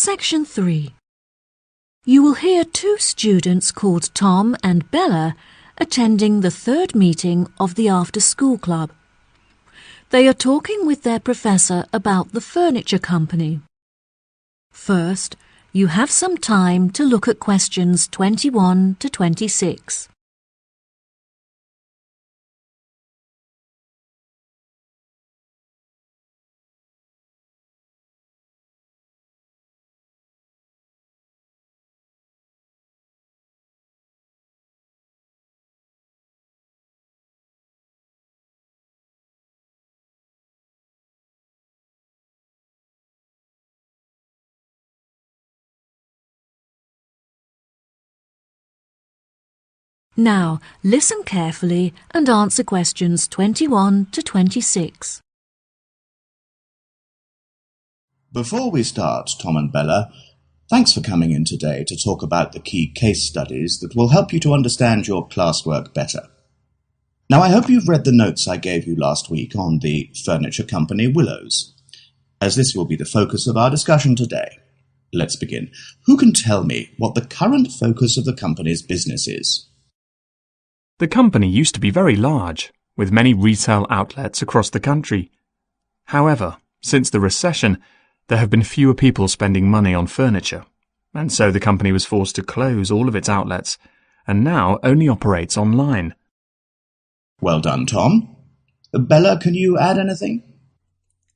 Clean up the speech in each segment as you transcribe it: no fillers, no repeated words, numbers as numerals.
Section 3. You will hear two students called Tom and Bella attending the third meeting of the after-school club. They are talking with their professor about the furniture company. First, you have some time to look at questions 21 to 26. Now, listen carefully and answer questions 21 to 26. Before we start, Tom and Bella, thanks for coming in today to talk about the key case studies that will help you to understand your classwork better. Now, I hope you've read the notes I gave you last week on the furniture company Willows, as this will be the focus of our discussion today. Let's begin. Who can tell me what the current focus of the company's business is? The company used to be very large, with many retail outlets across the country. However, since the recession, there have been fewer people spending money on furniture, and so the company was forced to close all of its outlets, and now only operates online. Well done, Tom. Bella, can you add anything?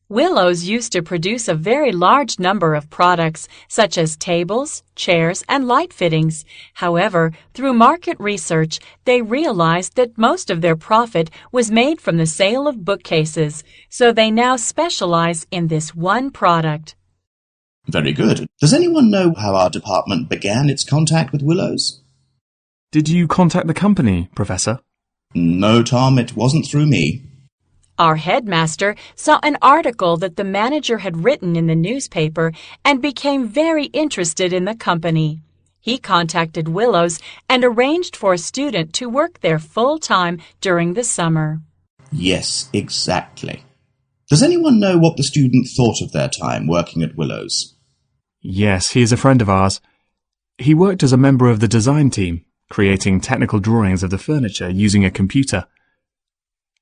Willows used to produce a very large number of products, such as tables, chairs, and light fittings. However, through market research, they realized that most of their profit was made from the sale of bookcases, so they now specialize in this one product. Very good. Does anyone know how our department began its contact with Willows? Did you contact the company, Professor? No, Tom, it wasn't through me. Our headmaster saw an article that the manager had written in the newspaper and became very interested in the company. He contacted Willows and arranged for a student to work there full-time during the summer. Yes, exactly. Does anyone know what the student thought of their time working at Willows? Yes, he is a friend of ours. He worked as a member of the design team, creating technical drawings of the furniture using a computer.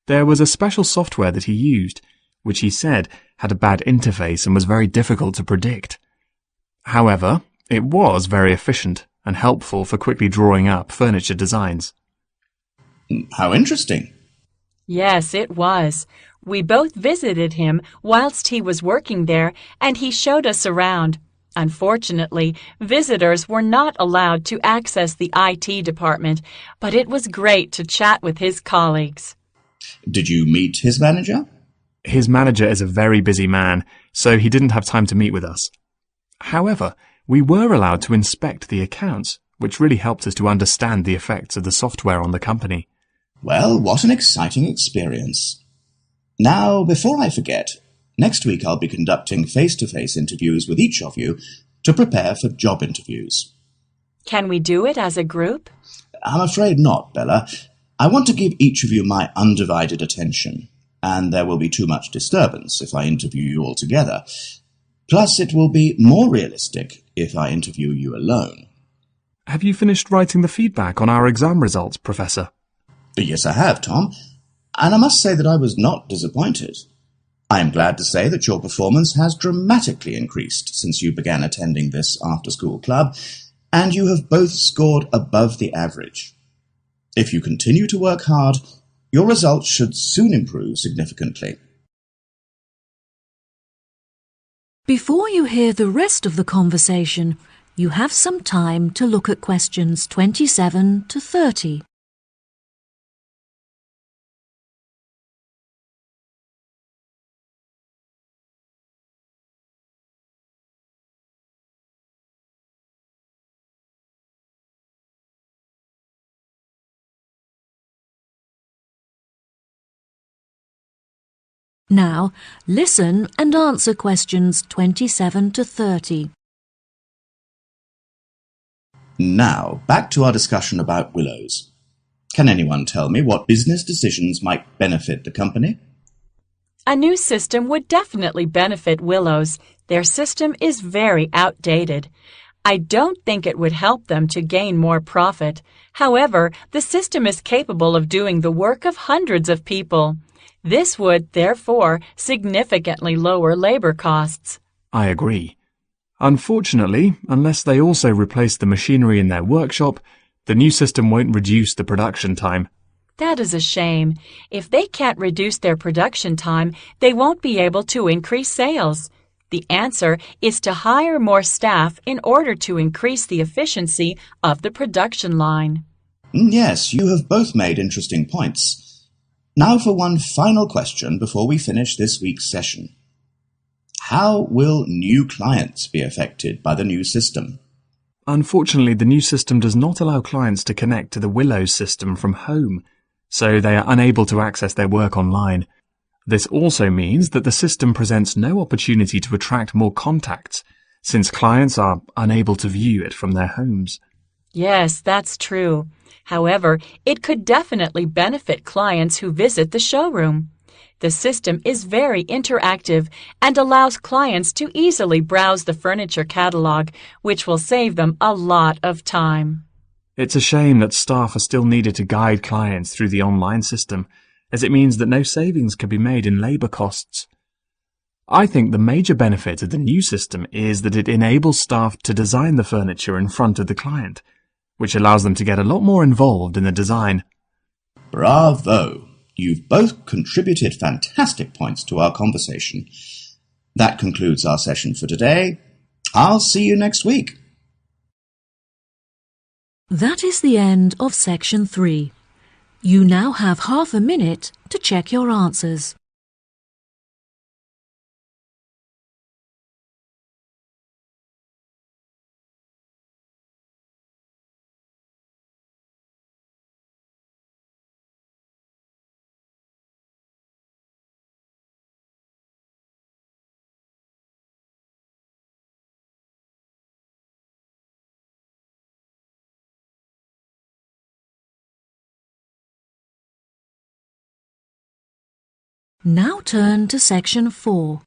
There was a special software that he used, which he said had a bad interface and was very difficult to predict. However, it was very efficient and helpful for quickly drawing up furniture designs. How interesting. Yes, it was. We both visited him whilst he was working there, and he showed us around. Unfortunately, visitors were not allowed to access the IT department, but it was great to chat with his colleagues. Did you meet his manager? His manager is a very busy man, so he didn't have time to meet with us. However, we were allowed to inspect the accounts, which really helped us to understand the effects of the software on the company. Well, what an exciting experience. Now, before I forget, next week I'll be conducting face-to-face interviews with each of you to prepare for job interviews. Can we do it as a group? I'm afraid not, Bella. I want to give each of you my undivided attention, and there will be too much disturbance if I interview you all together. Plus, it will be more realistic if I interview you alone. Have you finished writing the feedback on our exam results, Professor? Yes, I have, Tom, and I must say that I was not disappointed. I am glad to say that your performance has dramatically increased since you began attending this after-school club, and you have both scored above the average. If you continue to work hard, your results should soon improve significantly. Before you hear the rest of the conversation, you have some time to look at questions 27 to 30. Now, listen and answer questions 27 to 30. Now, back to our discussion about Willows. Can anyone tell me what business decisions might benefit the company? A new system would definitely benefit Willows. Their system is very outdated. I don't think it would help them to gain more profit. However, the system is capable of doing the work of hundreds of people. This would, therefore, significantly lower labor costs. I agree. Unfortunately, unless they also replace the machinery in their workshop, the new system won't reduce the production time. That is a shame. If they can't reduce their production time, they won't be able to increase sales. The answer is to hire more staff in order to increase the efficiency of the production line. Yes, you have both made interesting points. Now for one final question before we finish this week's session. How will new clients be affected by the new system? Unfortunately, the new system does not allow clients to connect to the Willows system from home, so they are unable to access their work online. This also means that the system presents no opportunity to attract more contacts, since clients are unable to view it from their homes. Yes, that's true. However, it could definitely benefit clients who visit the showroom. The system is very interactive and allows clients to easily browse the furniture catalog, which will save them a lot of time. It's a shame that staff are still needed to guide clients through the online system, as it means that no savings can be made in labor costs. I think the major benefit of the new system is that it enables staff to design the furniture in front of the client, which allows them to get a lot more involved in the design. Bravo! You've both contributed fantastic points to our conversation. That concludes our session for today. I'll see you next week. That is the end of section 3. You now have half a minute to check your answers. Now turn to section 4.